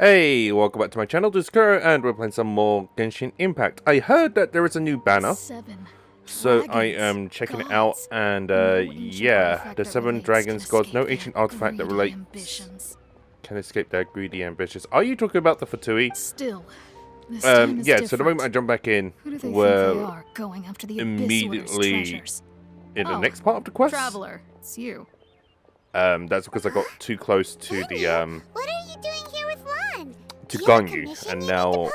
Hey, welcome back to my channel, this is Kuro, and we're playing some more Genshin Impact. I heard that there is a new banner, so I am checking it out, and yeah, the 7 dragons gods, no ancient artifact that relates can escape their greedy ambitions. Are you talking about the Fatui? Still, yeah, so the moment I jump back in, we're going after the immediately in the next part of the quest. Traveler, it's you. That's because I got too close to the What are you doing here with Lon? to Ganyu, and now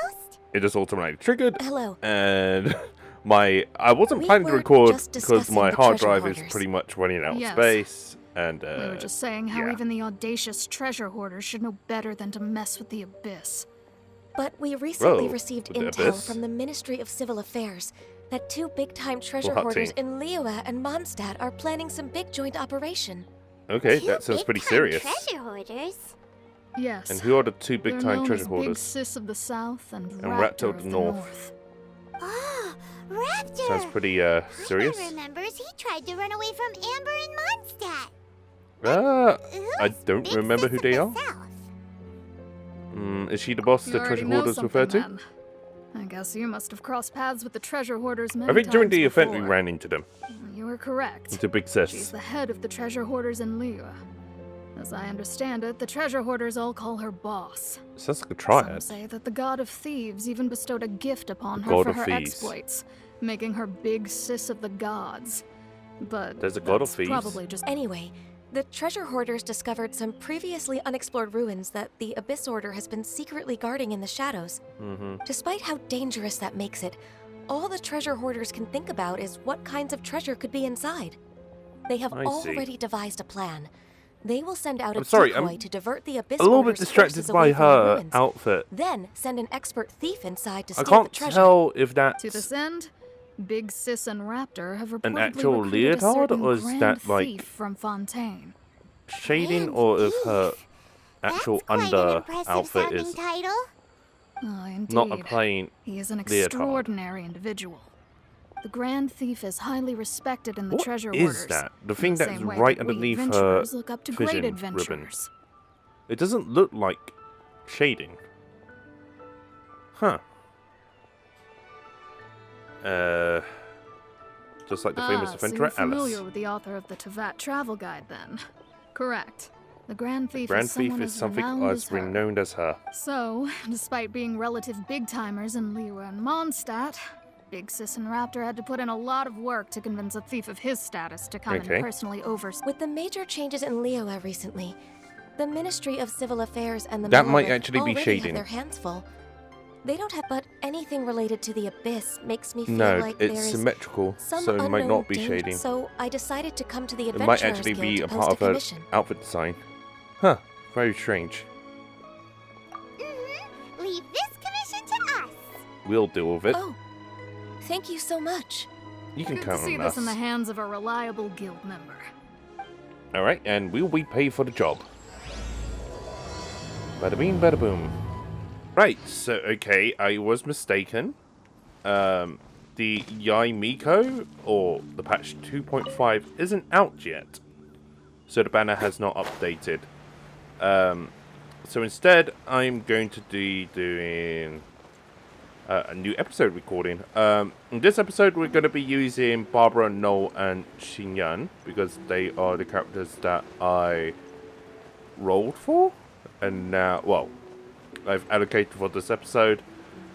it just automatically triggered. Hello. And I wasn't planning to record because my hard drive is pretty much running out of space. And we were just saying how even the audacious treasure hoarders should know better than to mess with the Abyss. But we recently received intel from the Ministry of Civil Affairs that 2 big-time treasure hoarders in Liyue and Mondstadt are planning some big joint operation. Okay, that sounds pretty serious. Treasure hoarders? Yes. And who are the 2 big-time treasure hoarders? Big Sis of the South and Raptor of the North. Oh, Raptor! Sounds pretty serious. Paimon remembers he tried to run away from Amber and Mondstadt. I don't remember who they are. Is she the boss the treasure hoarders refer to? Then. I guess you must have crossed paths with the treasure hoarders many I think during the event we before. ran into them. You were correct. It's a big sis. She's the head of the treasure hoarders in Liyue. As I understand it, the treasure hoarders all call her boss. Sounds like a triad. Some say that the god of thieves even bestowed a gift upon The her god for of her thieves. exploits, making her big sis of the gods. But there's a god of thieves. Probably just Anyway, the treasure hoarders discovered some previously unexplored ruins that the Abyss Order has been secretly guarding in the shadows. Despite how dangerous that makes it, all the treasure hoarders can think about is what kinds of treasure could be inside. They have already devised a plan. They will send out a decoy to divert the Abyss a little bit Order's distracted forces by away from the her ruins, outfit. then send an expert thief inside to steal I can't the treasure. tell if that's to this end, Big Sis and Raptor have reportedly an actual recruited a leotard, certain or is grand that like thief from Fontaine. shading, or if her actual under outfit is Title. Oh, indeed. not a plain He is an leotard. extraordinary individual. The Grand Thief is highly respected in the treasure What hoarders. is that? The thing the that's same way right that we underneath her adventurers look up to great vision adventurers. ribbon. It doesn't look like shading. Huh. Just like the famous adventurer so you're familiar Alice. with the author of the Tevat travel guide, then? Correct. The Grand Thief Grand is someone Thief is as something renowned as as her. renowned as her. So, despite being relative big-timers in Liyue and Mondstadt, Big Sis and Raptor had to put in a lot of work to convince a thief of his status to come and personally oversee. With the major changes in Liyue recently, the Ministry of Civil Affairs and the That might Military actually be already shading. have their hands full. They don't have, but anything related to the Abyss makes me feel No, like there it's is symmetrical, some so it might unknown not be danger. shading. So I decided to come to the It Adventurers might actually Guild be to a post part of her commission. outfit design. Huh, very strange. Leave this commission to us. We'll deal with it. Oh, thank you so much. You can Good to count see on this us. in the hands of a reliable guild member. Alright, and we'll be paid for the job. Bada bing, bada boom. Right, so, okay, I was mistaken. The Yai Miko, or the patch 2.5, isn't out yet. So the banner has not updated. So instead, I'm going to be doing a new episode recording. In this episode, we're going to be using Barbara, Noel, and Xinyan, because they are the characters that I rolled for. And now, well, I've allocated for this episode,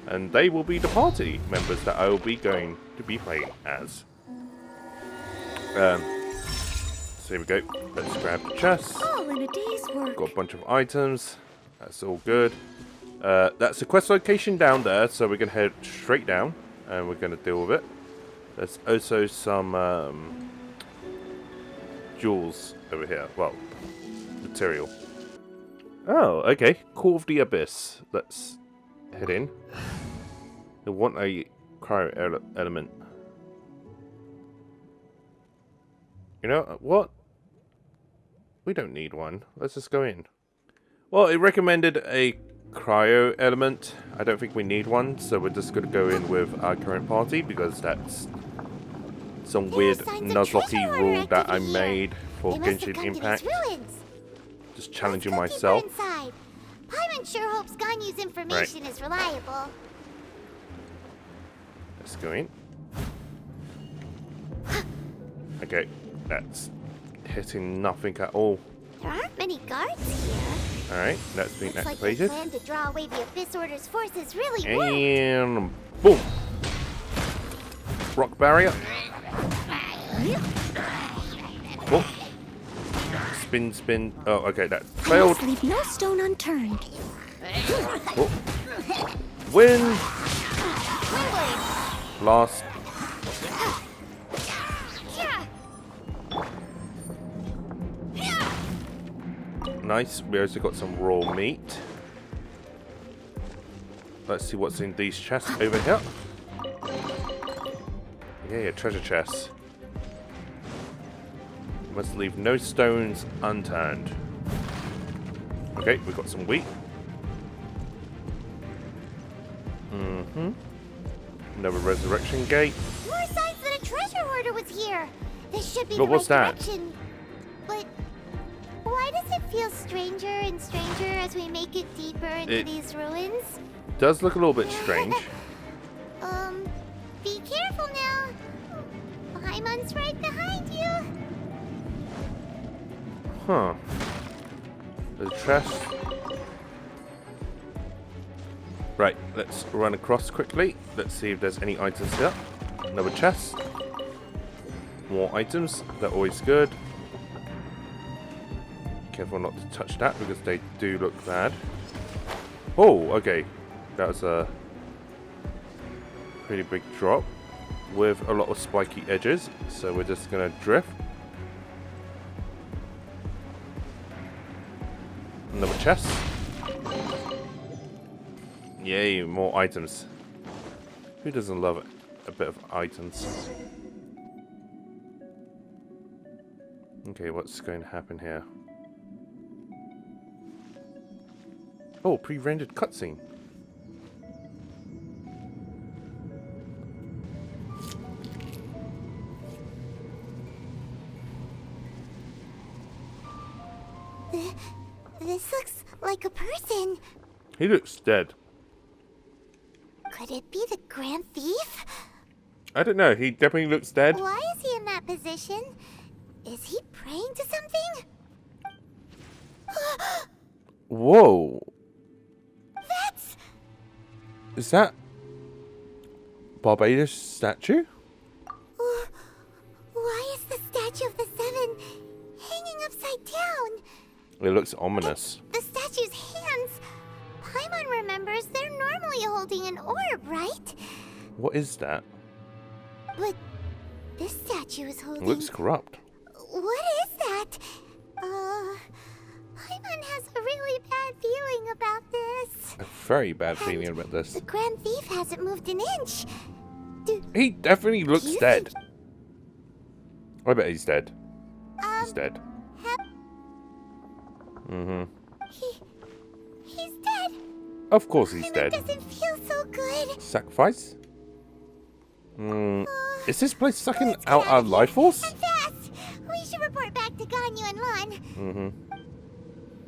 and they will be the party members that I will be going to be playing as. So here we go. Let's grab the chest. All in a day's work. Got a bunch of items. That's all good. That's the quest location down there, so we're going to head straight down, and we're going to deal with it. There's also some jewels over here. Well, material. Oh, okay. Core of the Abyss. Let's head in. We want a cryo element. You know what? We don't need one. Let's just go in. Well, it recommended a cryo element. I don't think we need one, so we're just going to go in with our current party, because that's some weird Nuzlocke rule that I made for Genshin Impact. Just challenging myself. Paimon Paimon sure hopes Ganyu's information is reliable. Let's go in. Okay, that's hitting nothing at all. There aren't many guards here. Alright, that's been Looks activated. like the plan to draw away the Abyss Order's forces really worked. And boom! Rock barrier. Oh. Spin, spin. Oh, okay, that failed. Must leave no stone unturned. Oh. Win! Last. Nice. We also got some raw meat. Let's see what's in these chests over here. Yeah, treasure chests. Must leave no stones unturned. Okay, we've got some wheat. Another resurrection gate. More signs that a treasure hoarder was here. This should be But the what's right that? direction. But why does it feel stranger and stranger as we make it deeper into these ruins? Does look a little bit strange. Be careful now. Paimon's right behind you. Huh. There's a chest. Right, let's run across quickly. Let's see if there's any items here. Another chest. More items. They're always good. Careful not to touch that because they do look bad. Oh, okay. That was a pretty big drop with a lot of spiky edges. So we're just going to drift. Another chest. Yay, more items. Who doesn't love a bit of items? Okay, what's going to happen here? Oh, pre-rendered cutscene. This looks like a person. He looks dead. Could it be the Grand Thief? I don't know, he definitely looks dead. Why is he in that position? Is he praying to something? Whoa. That's... Is that Barbados statue? Why is the statue of the Seven hanging upside down? It looks ominous. The statue's hands. Paimon remembers they're normally holding an orb, right? What is that? But this statue is holding... It looks corrupt. What is that? Paimon has a really bad feeling about this. A very bad feeling about this. The Grand Thief hasn't moved an inch. He definitely looks Do you dead. think- I bet he's dead. He's dead. He's dead. Of course he's Paimon dead. doesn't feel so good. Sacrifice? Is this place sucking out our life force? And fast. We should report back to Ganyu and Lon.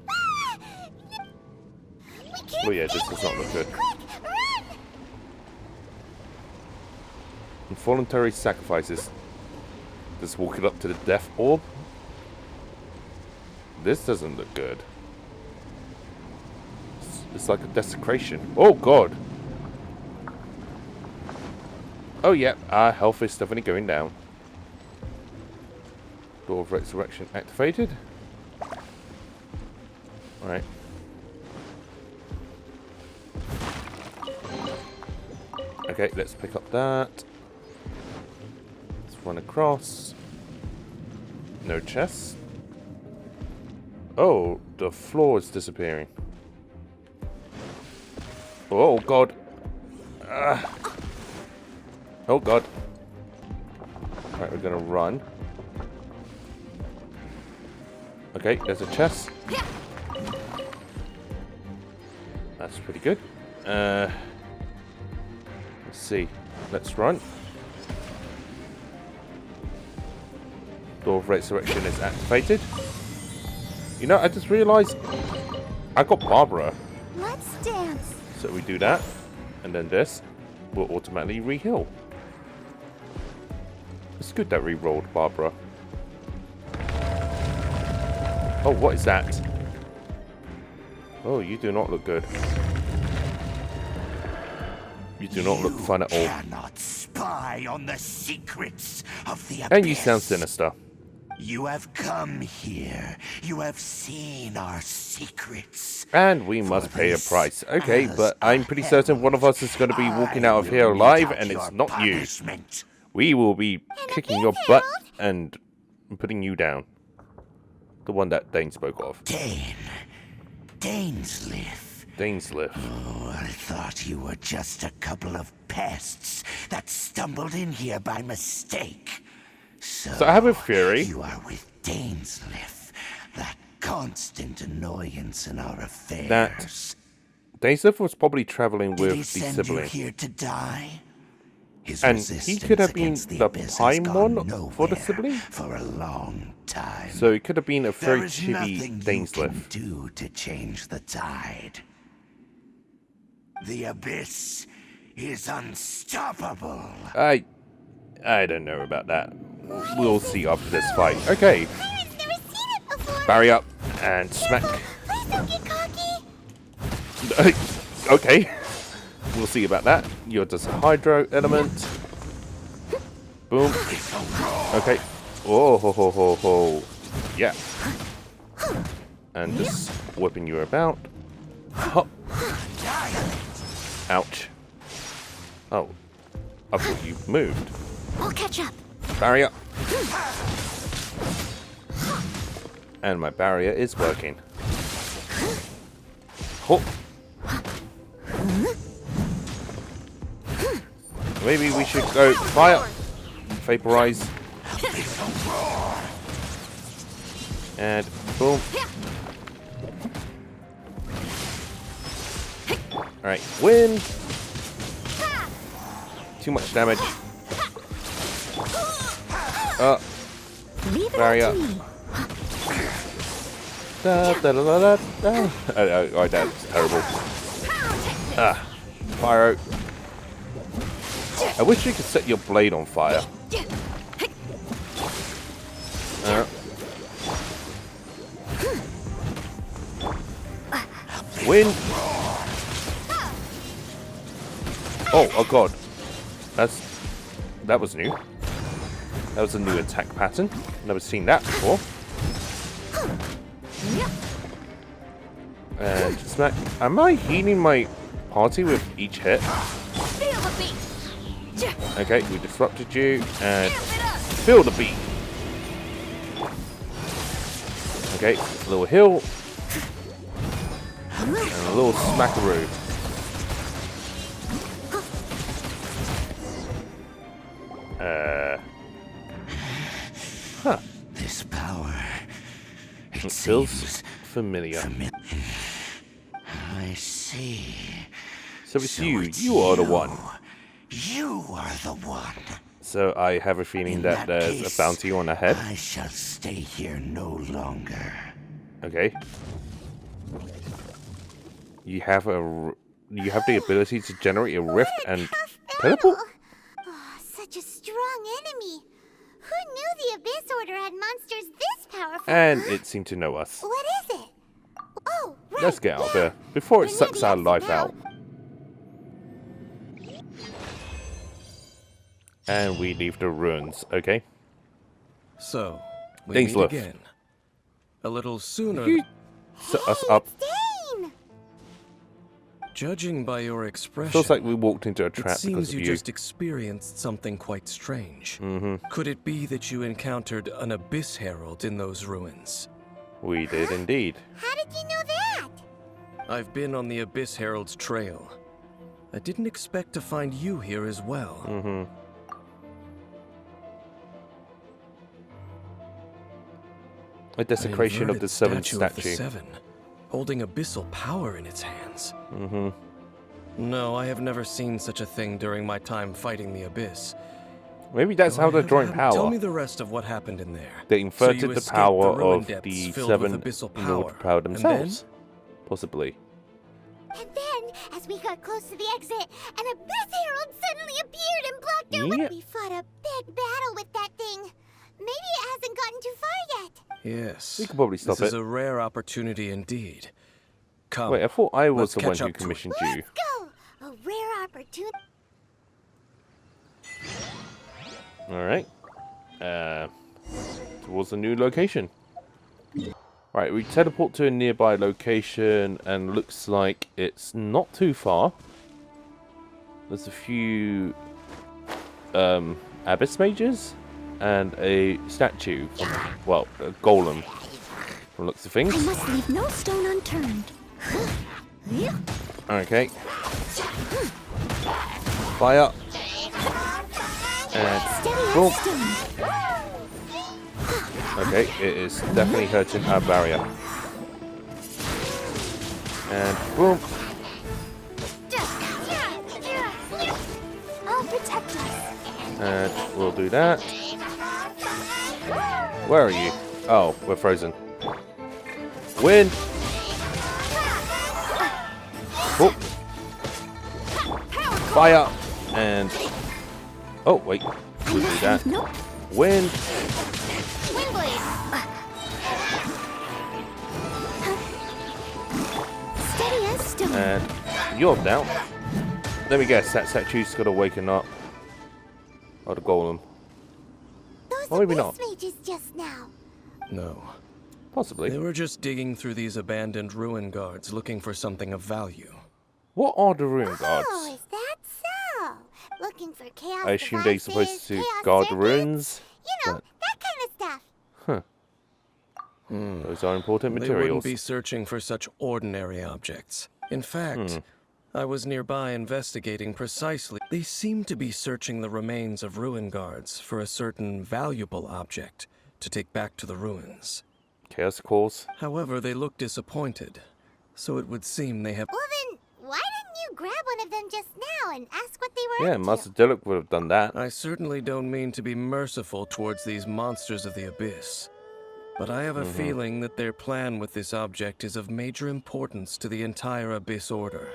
Ah! We can't Oh yeah, this stay does not here. look good. Quick, run! Involuntary sacrifices. Just walking up to the death orb. This doesn't look good. It's like a desecration. Oh god. Oh yeah, our health is definitely going down. Door of Resurrection activated. Alright. Okay, let's pick up that. Let's run across. No chests. Oh, the floor is disappearing. Oh god. Oh god. Alright, we're gonna run. Okay, there's a chest. That's pretty good. Let's see. Let's run. Door of Resurrection is activated. You know, I just realized I got Barbara. Lon dance. So we do that, and then this will automatically re-heal. It's good that re-rolled, Barbara. Oh, what is that? Oh, you do not look good. You do not look fun at all. You cannot spy on the secrets of the abyss. And you sound sinister. You have come here. You have seen our secrets. And we must pay a price. Okay, but I'm pretty certain one of us is going to be walking out of here alive, and it's not you. We will be kicking your butt and putting you down. The one that Dane spoke of. Dainsleif. Dainsleif. Oh, I thought you were just a couple of pests that stumbled in here by mistake. So I have a theory. You are with Dainsleif, that constant annoyance in our affairs. That Dainsleif was probably traveling Did with he the send sibling. you here to die? His And he could have been resistance the against the abyss has gone Paimon for the nowhere sibling. for a long time. So it could have been a very There is chibi nothing you Dainsleif. can do to change the tide. The abyss is unstoppable. I don't know about that. We'll see after this fight. Okay, Pirates never seen it before. barry up and smack. Please don't get cocky. Okay, we'll see about that. You're just a hydro element. Boom. Okay. Oh ho ho ho ho. Yeah. And just whipping you about. Hop. Ouch. Oh. I thought you moved. I'll catch up. Barrier. And my barrier is working. Oh. Maybe we should go fire. Vaporize. And boom. Alright, win. Too much damage. Leave it Barrier. up to me. Da, da, da, da, da. Oh, that's terrible. Pyro. I wish you could set your blade on fire. Win. Oh god. That was new. That was a new attack pattern. Never seen that before. And smack. Am I healing my party with each hit? Okay, we disrupted you and feel the beat. Okay, a little heal and a little smackaroo. Huh. This power, It feels familiar. I see. So it's So you. it's You are the one. You are the one. So I have a feeling In that there's case, a bounty on ahead. I shall stay here no longer. Okay. You have the ability to generate a rift and teleport. Oh, such a strong enemy. Who knew the Abyss Order had monsters this powerful? And it seemed to know us. What is it? Oh, right. Let's get out yeah. there before it We're near sucks the our exit life now. out. And we leave the ruins, okay? So, we Thanks, meet Liv. again. A little sooner. You set us up. Dane! Judging by your expression, Feels like we walked into a it trap because seems of you you. just experienced something quite strange. Could it be that you encountered an Abyss Herald in those ruins? We did indeed. How did you know that? I've been on the Abyss Herald's trail. I didn't expect to find you here as well. A desecration An of the inverted seventh statue of statue. the Seven, holding abyssal power in its hands. No, I have never seen such a thing during my time fighting the Abyss. Maybe that's Go how they're ahead, drawing Ab. power. Tell me the rest of what happened in there. They inverted So you the escaped power ruin of depths the filled with seven abyssal in order to power. power And themselves. then? Possibly. And then as we got close to the exit, an Abyss Herald suddenly appeared and blocked our way. Yeah. We fought a big battle with that thing. Maybe it hasn't gotten too far yet. Yes. We could probably stop This is it. a rare opportunity indeed. Come. Wait, I thought I was let's the one catch who up to it. commissioned you. Let's go! A rare opportunity. Alright. Towards the new location. Right, we teleport to a nearby location and looks like it's not too far. There's a few Abyss mages and a statue from, well, a golem from looks of things. I must leave no stone unturned. Okay. Fire. And Steady boom. as stone. Okay, it is definitely hurting our barrier. And boom. I'll protect us. And we'll do that. Where are you? Oh, we're frozen. Win! Oh. Fire! And... Oh, wait. We'll do that. Nope. Wind! Steady as stone. And you're down. Let me guess, that statue's got to waken up. Or the golem. Those Or maybe Abyss not. mages just now. No. Possibly. They were just digging through these abandoned ruin guards looking for something of value. What are the ruin guards? Oh, is that so? Looking for chaos. I assume they're devices, supposed to chaos guard the circuits, ruins. You know, but- that kind of stuff. Those are important They wouldn't materials. be searching for such ordinary objects. In fact, I was nearby investigating precisely. They seemed to be searching the remains of ruin guards for a certain valuable object to take back to the ruins. Chaos cores. However, they looked disappointed, so it would seem they have... Well then, why didn't you grab one of them just now and ask what they were Yeah, up to? Master Dilek would have done that. I certainly don't mean to be merciful towards these monsters of the abyss, but I have a feeling that their plan with this object is of major importance to the entire Abyss Order.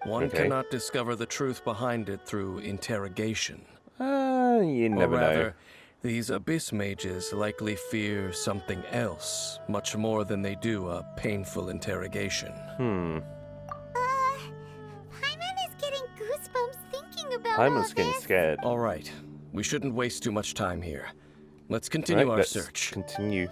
One Okay. cannot discover the truth behind it through interrogation. You never or rather, know. these Abyss mages likely fear something else, much more than they do a painful interrogation. Paimon is getting goosebumps thinking about Paimon's all getting this. scared. All right, we shouldn't waste too much time here. Let's continue Right, our let's search. Continue.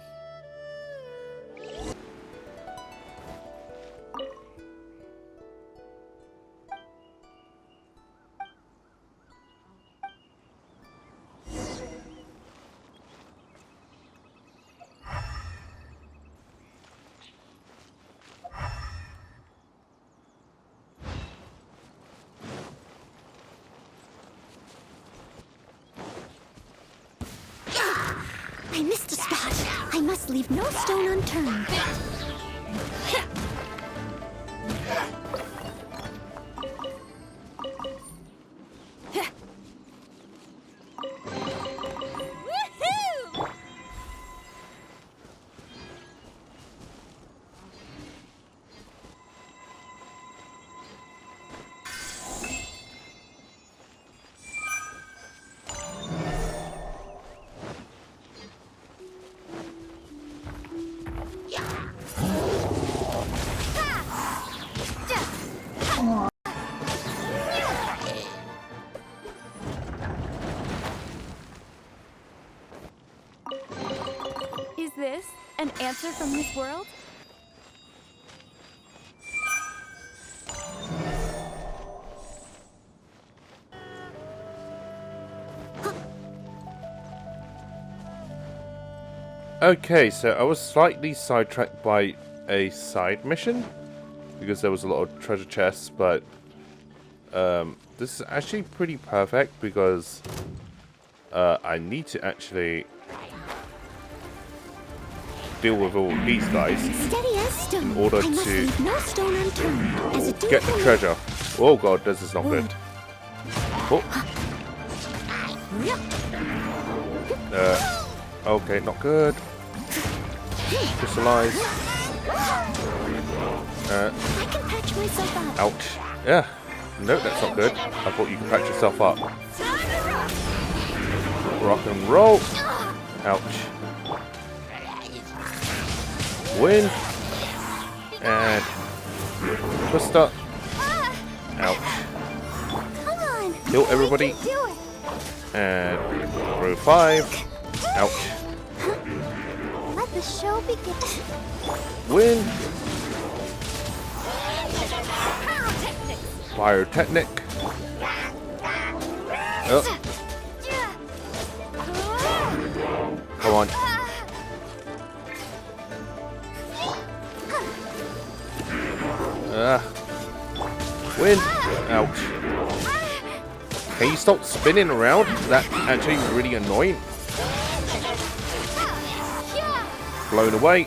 I missed a spot. I must leave no stone unturned. Is this an answer from this world? Okay, so I was slightly sidetracked by a side mission because there was a lot of treasure chests, but this is actually pretty perfect because I need to actually deal with all these guys Steady as stone. in order I must to leave no stone unturned. As a get the treasure. Oh god, this is not good. Oh. Okay, not good. Crystallize. I can patch myself up. Ouch. Yeah. No, that's not good. I thought you could patch yourself up. Rock and roll. Ouch. Win. And twister. Ouch. Come on. Kill everybody. You can do it. And row 5. Ouch. Let the show begin. Win. Pyrotechnic. Oh, come on. Win. Ouch. Can you stop spinning around? That's actually really annoying. Blown away.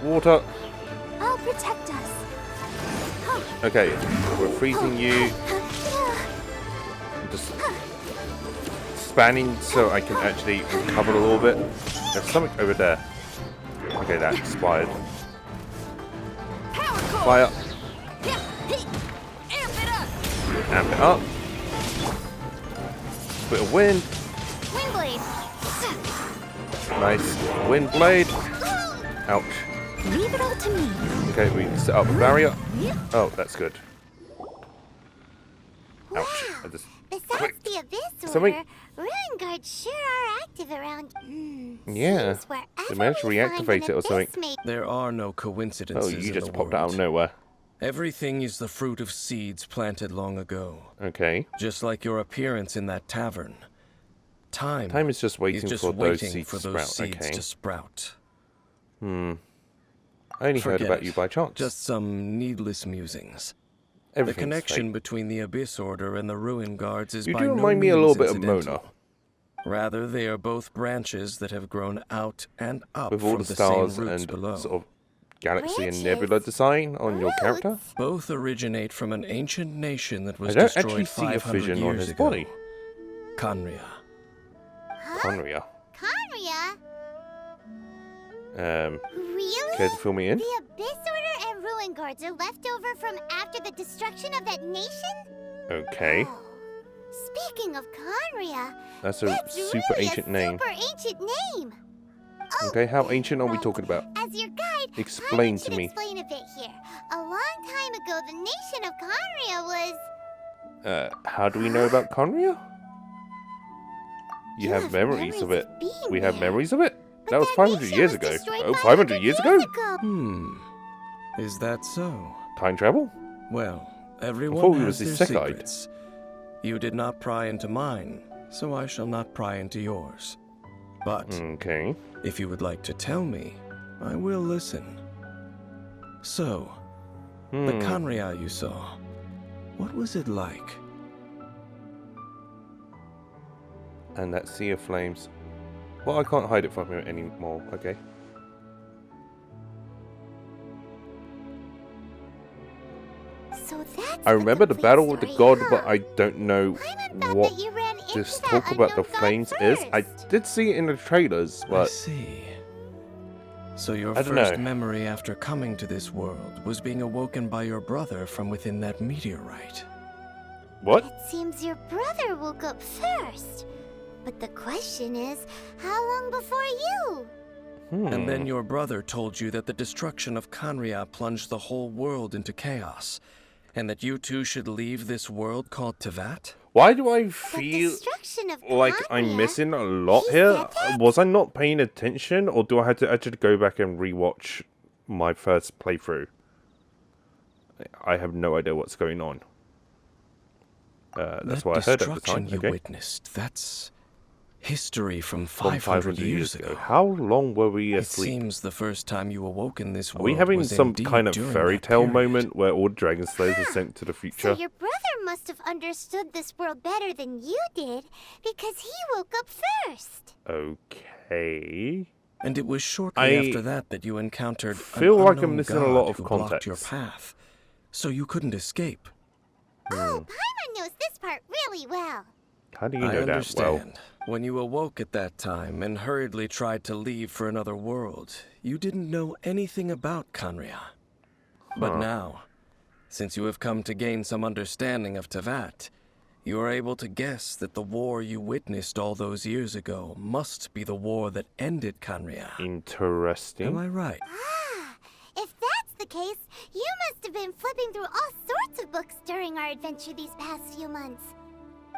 Water. I'll protect us. Okay, we're freezing you. Just spanning so I can actually recover a little bit. There's something over there. Okay, that expired. Fire. Amp it up. Bit of wind. Windblade. Nice. Wind blade. Ouch. Leave it all to me. Okay, we set up a barrier. Oh, that's good. Ouch. I just Besides clicked. the Abyss Something- Order, Ruin Guards sure are active around. Yeah. seems wherever They managed to we find reactivate an it or something. abyss may- There are no Oh, coincidences you in just the popped out of world. nowhere. Everything is the fruit of seeds planted long ago. Okay. Just like your appearance in that tavern. Time Time is just waiting is just for those waiting seeds for to those sprout. seeds Okay. to sprout. I only heard Forget about it. you by chance. Just some needless musings. The Everything's connection fake. between the Abyss Order and the Ruin Guards is You by do no remind me a little means bit of incidental. Mona. Rather, they are both branches that have grown out and up With all from the the stars same roots and below. sort of galaxy and Branches? nebula design on your character. Both originate from an ancient nation that I was don't destroyed actually see a 500 vision years on his ago. body. Conria. Conria. Conria? Care Really? to fill me in? The Abyss Order and Ruin Guards are left over from after the destruction of that nation? Okay. Oh. Speaking of Conria, That's a that's super really ancient a name. super ancient name. Oh, Okay, how ancient are we but talking about? As your guide, Explain I to should me. explain a bit here. A long time ago, the nation of Conria was... How do we know about Conria? You You have have memories of memories it. of being We have there. memories of it? But That was that 500 nation years was ago. destroyed Oh, 500 years ago? Is that so? Time travel? Well, thought everyone we has was their isekai. secrets. You did not pry into mine, so I shall not pry into yours. But Okay. if you would like to tell me, I will listen. So, the Conria you saw, what was it like? And that sea of flames. Well, I can't hide it from him anymore, okay? So that's I what remember the complete battle with the story, god, huh? but I don't know Paimon thought what that you ran into this that talk about the unknown god flames is. I first. did see it in the trailers, I but see. So your I don't first know. memory after coming to this world was being awoken by your brother from within that meteorite. what? It seems your brother woke up first. But the question is, how long before you? And then your brother told you that the destruction of Conria plunged the whole world into chaos, and that you two should leave this world called Tevat? Why do I The feel destruction of like I'm Conria? missing a lot He here? said that? Was I not paying attention, or do I have to actually go back and rewatch my first playthrough? I have no idea what's going on. That's That what I heard at the destruction time. you Okay. witnessed, that's history from From 500 years ago. How long were we It asleep? seems the first time you awoke in this Are world we having was some indeed kind of during fairy that tale period. moment where all dragon slaves are sent to the So future? your brother must have understood this world better than you did, because he woke up first. Okay. And it was shortly I after that you encountered feel an like I'm unknown missing a god lot of who blocked your context. path, so you couldn't escape. Oh, Paimon knows this part really well. How do you I know that well? understand. When you awoke at that time and hurriedly tried to leave for another world, you didn't know anything about Conria. But now, Since you have come to gain some understanding of Tevat, you are able to guess that the war you witnessed all those years ago must be the war that ended Khaenri'ah. Interesting. Am I right? Ah, if that's the case, you must have been flipping through all sorts of books during our adventure these past few months.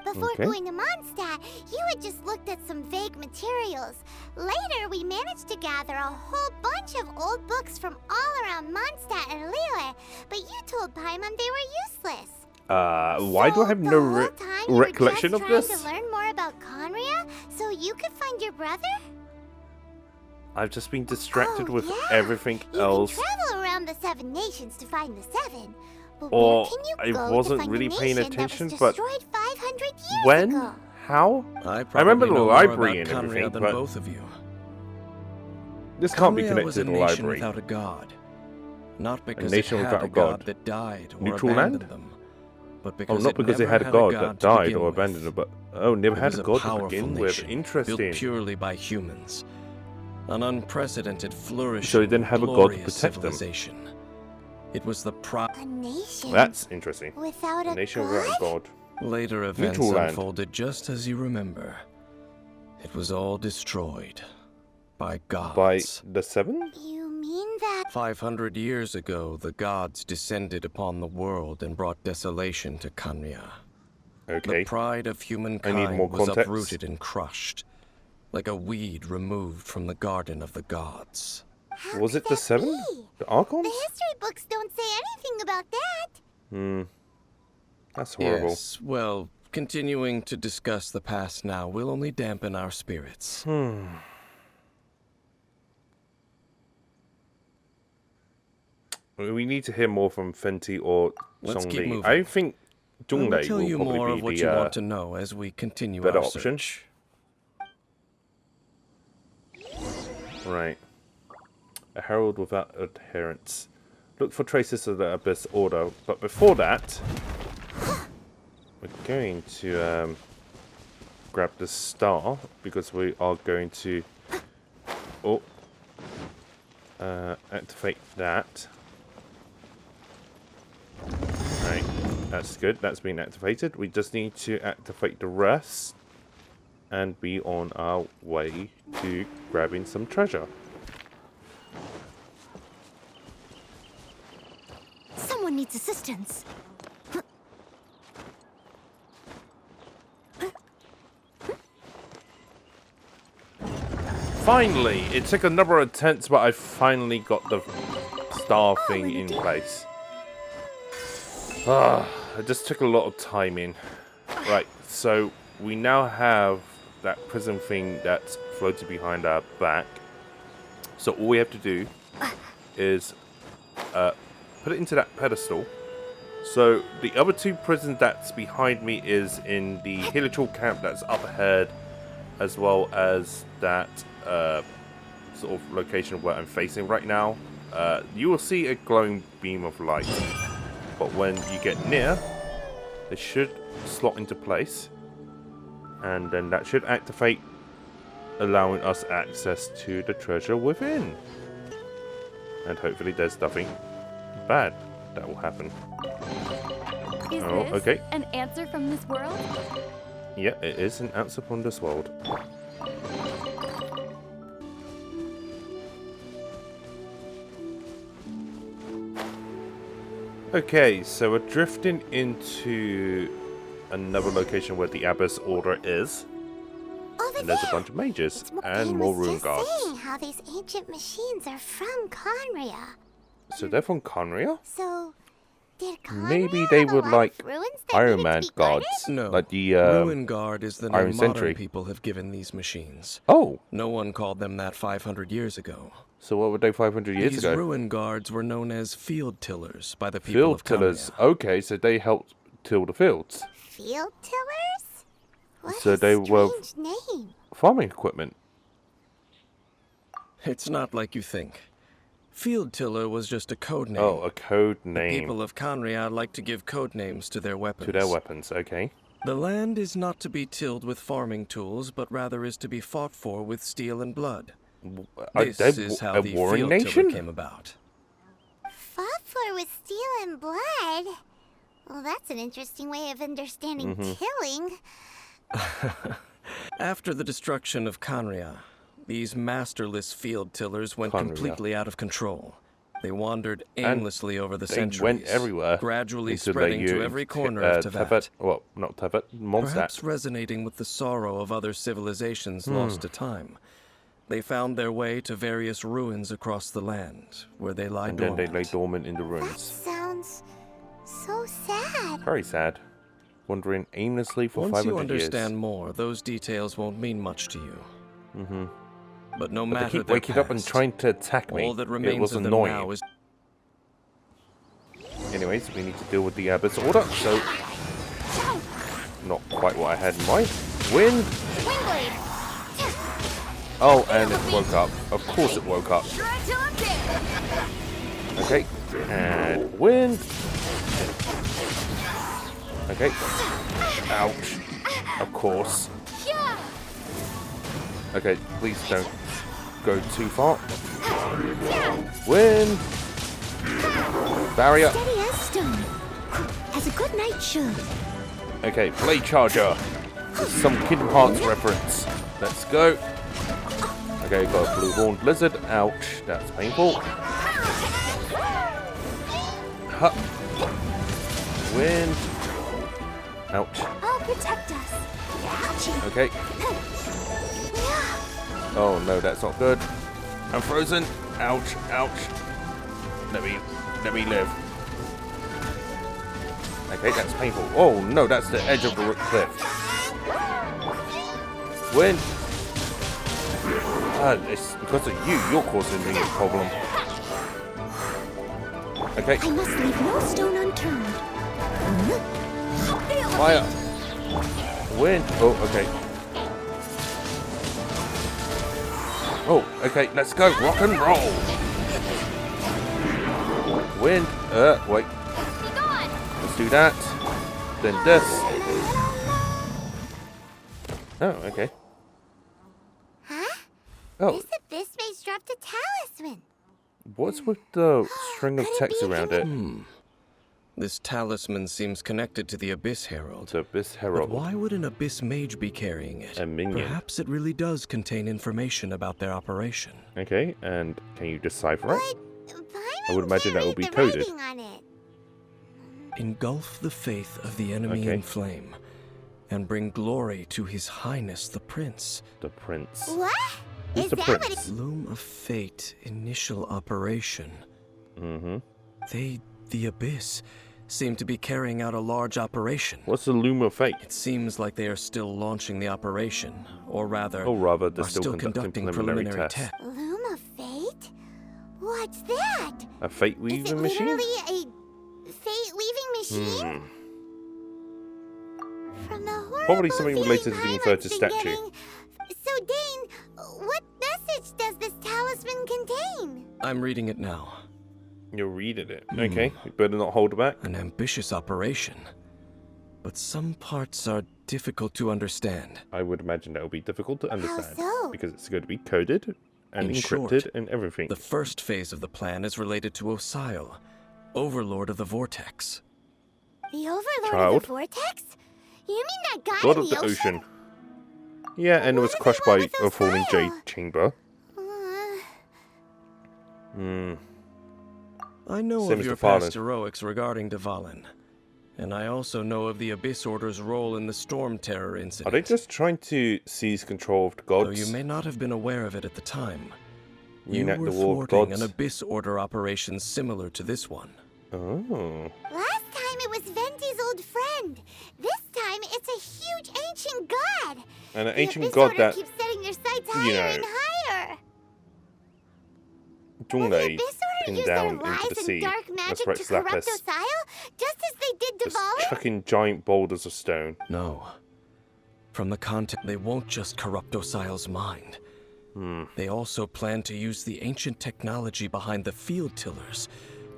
Before going to Mondstadt, you had just looked at some vague materials. Later, we managed to gather a whole bunch of old books from all around Mondstadt and Liyue, but you told Paimon they were useless. Why do I have no recollection of this? Trying to learn more about Khaenri'ah so you could find your brother? I've just been distracted with yeah. everything else. You can travel around the 7 nations to find the 7. But Or where can you I go wasn't to find really a paying nation attention, that was but destroyed 500 years when? ago? How? I remember the know more library about and Khaenri'ah everything, than but both of you. this can't be Khaenri'ah connected was to a the nation library. without a god. Not because nation it had without a a god. that died or Neutral abandoned land? them, but Oh, because not because they never had a god that to died begin or with. abandoned it, but never It had was a god to powerful begin with. nation, Interesting. built purely by humans. An unprecedented flourishing, So they didn't have a god to glorious protect them. civilization. It was the pride. A nation That's interesting. without A a nation god? without a god. Later events Neutral land. unfolded just as you remember. It was all destroyed by gods. By the 7? You mean that 500 years ago, the gods descended upon the world and brought desolation to Khaenri'ah. Okay. The pride of humankind more was context. uprooted and crushed, like a weed removed from the garden of the gods. how Was could it the that 7? be? The Archons? The history books don't say anything about that. That's horrible. Yes, well, continuing to discuss the past now will only dampen our spirits. We need to hear more from Fenty or Let's keep Zhongli. moving. I think I will Zhongli tell you will more probably of what be you the want to know as we continue better our option. search. Right. A herald without adherence. Look for traces of the Abyss Order, but before that, we're going to grab the star because we are going to activate that. Right, that's good. That's been activated. We just need to activate the rest and be on our way to grabbing some treasure. Someone needs assistance. Finally! It took a number of attempts, but I finally got the star thing in place. It just took a lot of timing. Right, so we now have that prism thing that's floating behind our back. So all we have to do is put it into that pedestal. So the other 2 prisons that's behind me is in the Hilichal camp that's up ahead, as well as that sort of location where I'm facing right now. You will see a glowing beam of light, but when you get near, they should slot into place, and then that should activate, allowing us access to the treasure within. And hopefully there's nothing bad that will happen. Is Oh, this okay. an answer from this world? Yeah, it is an answer from this world. Okay, so we're drifting into another location where the Abyss Order is. Over And there's a there. bunch of mages It's more and Pain more was rune just guards. saying how these ancient machines are from Khaenri'ah. So they're from Khaenri'ah? So, did Khaenri'ah Maybe they have a were lot of like ruins that Iron needed Man to be guarded? guards. No, Like the Ruin Guard is the Iron name Sentry. modern people have given these machines. Oh, No one called them that 500 years ago. so what were they 500 years These ago? ruin guards were known as field tillers by the people Field of tillers. Khaenri'ah. Okay, so they helped till the fields. Field tillers? What So a they were- strange name. Farming equipment. It's not like you think. Field tiller was just a code name. Oh, a code The name people of Khaenri'ah like to give code names to their weapons. to their weapons. Okay. The land is not to be tilled with farming tools, but rather is to be fought for with steel and blood. Are This they is how a the warring field tiller nation? came about. Fought metaphor with steel and blood. Well, that's an interesting way of understanding killing. After the destruction of Khaenri'ah, these masterless field tillers went completely out of control. They wandered aimlessly over the centuries, went everywhere, gradually spreading to every corner of Teyvat. Well, not Teyvat, Mondstadt. Perhaps resonating with the sorrow of other civilizations lost to time. They found their way to various ruins across the land, where they lie dormant. Then they lay dormant in the That ruins. sounds so sad. Very sad. Wandering aimlessly for 500 Once you years. understand more, those details won't mean much to you. But no But matter they keep their waking up and past, trying to attack me. all that It remains was of them now annoying. is Anyways, we need to deal with the Abyss Order, so... Not quite what I had in mind. Wind! Windblade. Oh, and it woke up. Of course it woke up. Okay, and wind. Okay. Ouch. Of course. Okay, please don't go too far. Wind. Barrier. Steady as stone. As a good knight should. Okay, Blade Charger. This is some Kingdom Hearts reference. Let's go. Okay, got a blue horned lizard. Ouch, that's painful. Huh. Wind. Ouch. I'll protect us. Ouchie. Okay. Oh no, that's not good. I'm frozen. Ouch, ouch. Let me live. Okay, that's painful. Oh no, that's the edge of the cliff. Wind. It's because of you. You're causing me a problem. Okay. I must leave no stone unturned. Fire. Wind. Oh, okay. Oh, okay. Let's go. Rock and roll. Wind. Wait. Let's do that. Then this. Oh, okay. Huh? Oh, This abyss maze dropped a talisman. what's with the string of Could it text be a around it? This talisman seems connected to the Abyss Herald. The Abyss But Herald. why would an Abyss mage be carrying it? A minion. Perhaps it really does contain information about their operation. Okay, and can you decipher it? Paimon I would imagine can't that would read be the coded. writing on it. Engulf the faith of the enemy Okay. in flame, and bring glory to His Highness the Prince. The Prince. What? Who's Is the that what Prince? it... Loom of Fate initial operation. Mm-hmm. They, the Abyss, seem to be carrying out a large operation. What's the Loom of Fate? It seems like they are still launching the operation, or rather, Or rather, they're are still conducting preliminary tests. Loom of Fate? What's that? A fate Is it weaving machine? literally a fate-weaving machine? From the horrible Probably something feeling related to the Paimon's inverted been statue. getting. So, Dane, what message does this talisman contain? I'm reading it now. You're reading it. Okay, you better not hold it back. An ambitious operation. But some parts are difficult to understand. I would imagine that will be difficult to understand. so? Because it's going to be coded and In encrypted short, and everything. The first phase of the plan is related to Osile, Overlord of the Vortex. The Overlord Child. of the Vortex? You mean that guy God in of the ocean. Yeah, and it was What do crushed they by want with a falling jade Osile? chamber. I know Same of as your the Fallen. past heroics regarding Dvalin. And I also know of the Abyss Order's role in the Storm Terror Are incident. they just trying to seize control of the Though gods? you may not have been aware of it at the time. You Reenact were the war of thwarting gods? an Abyss Order operation similar to this one. Oh. Last time it was Venti's old friend. This time it's a huge ancient god. And an The ancient Abyss god Order that keeps setting their sights higher you know, and higher. Will the Jungleid Abyss Order pinned use down their into lies the and sea. dark That's magic right, to corrupt Lapis. Osile, just as they did Just Dvalin? chucking giant boulders of stone. No. From the content, they won't just corrupt Osile's mind. They also plan to use the ancient technology behind the field tillers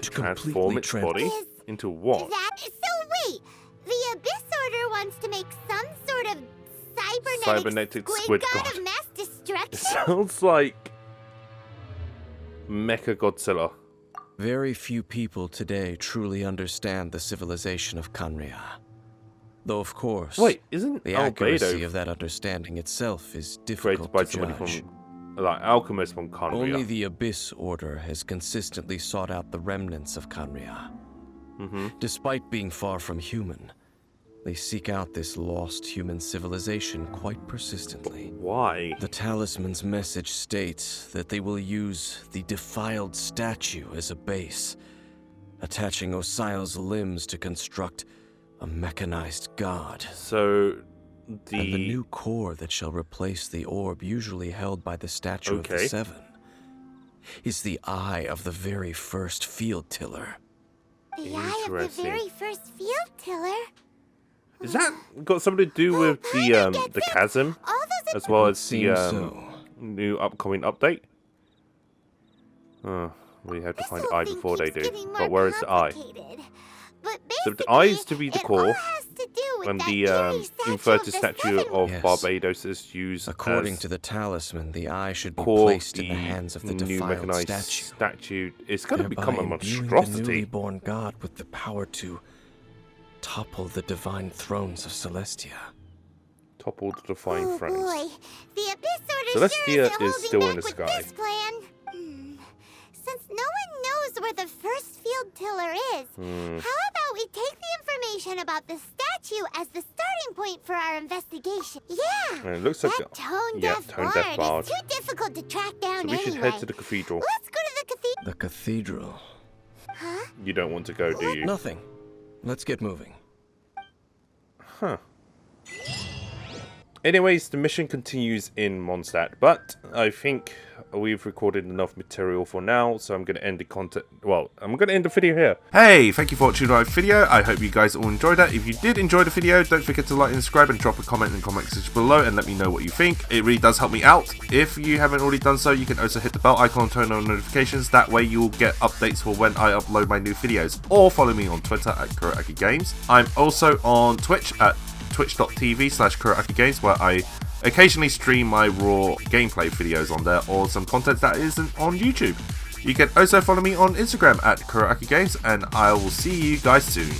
to Transform completely its body into what? So wait, the Abyss Order wants to make some sort of Cybernetic squid god god. of mass It destruction? sounds like Mecha Godzilla. Very few people today truly understand the civilization of Khaenri'ah. Though, of course, Wait, isn't the Albedo accuracy of that understanding itself is created difficult by to somebody judge. from, like, alchemist from Khaenri'ah? Only the Abyss Order has consistently sought out the remnants of Khaenri'ah. Despite being far from human, they seek out this lost human civilization quite persistently. Why? The talisman's message states that they will use the defiled statue as a base, attaching Osial's limbs to construct a mechanized god. So, And the new core that shall replace the orb usually held by the statue of the Seven is the eye of the very first field tiller. The eye of the very first field tiller? Is that got something to do with the chasm, as well as the new upcoming update? We have to find the eye before they do. But where is the eye? So the eye is to be the core, and the inverted statue of Barbados is used. According to the talisman, the eye should be core placed in the hands of the new defiled mechanized statue. It's going to become a thereby imbuing the monstrosity. newly born god with the power to topple the divine thrones of Celestia. Topple the divine thrones. Boy, the Abyss Order Celestia is still in the sky. Since no one knows where the first field tiller is, how about we take the information about the statue as the starting point for our investigation? Yeah, And it looks like that tone-deaf bard is too difficult to track down So we should anyway. head to the cathedral. Let's go to the cathedral. The cathedral. Huh? You don't want to go, do you? Nothing. Let's get moving. Huh. Anyways, the mission continues in Mondstadt, but I think we've recorded enough material for now, so I'm going to end the content. Well, I'm going to end the video here. Hey, thank you for watching my video. I hope you guys all enjoyed that. If you did enjoy the video, don't forget to like and subscribe and drop a comment in the comment section below and let me know what you think. It really does help me out. If you haven't already done so, you can also hit the bell icon and turn on notifications. That way you'll get updates for when I upload my new videos. Or follow me on Twitter at KuroAkiGames. I'm also on Twitch at twitch.tv/KuroAkiGames, where I occasionally stream my raw gameplay videos on there, or some content that isn't on YouTube. You can also follow me on Instagram at KuroAkiGames, and I will see you guys soon.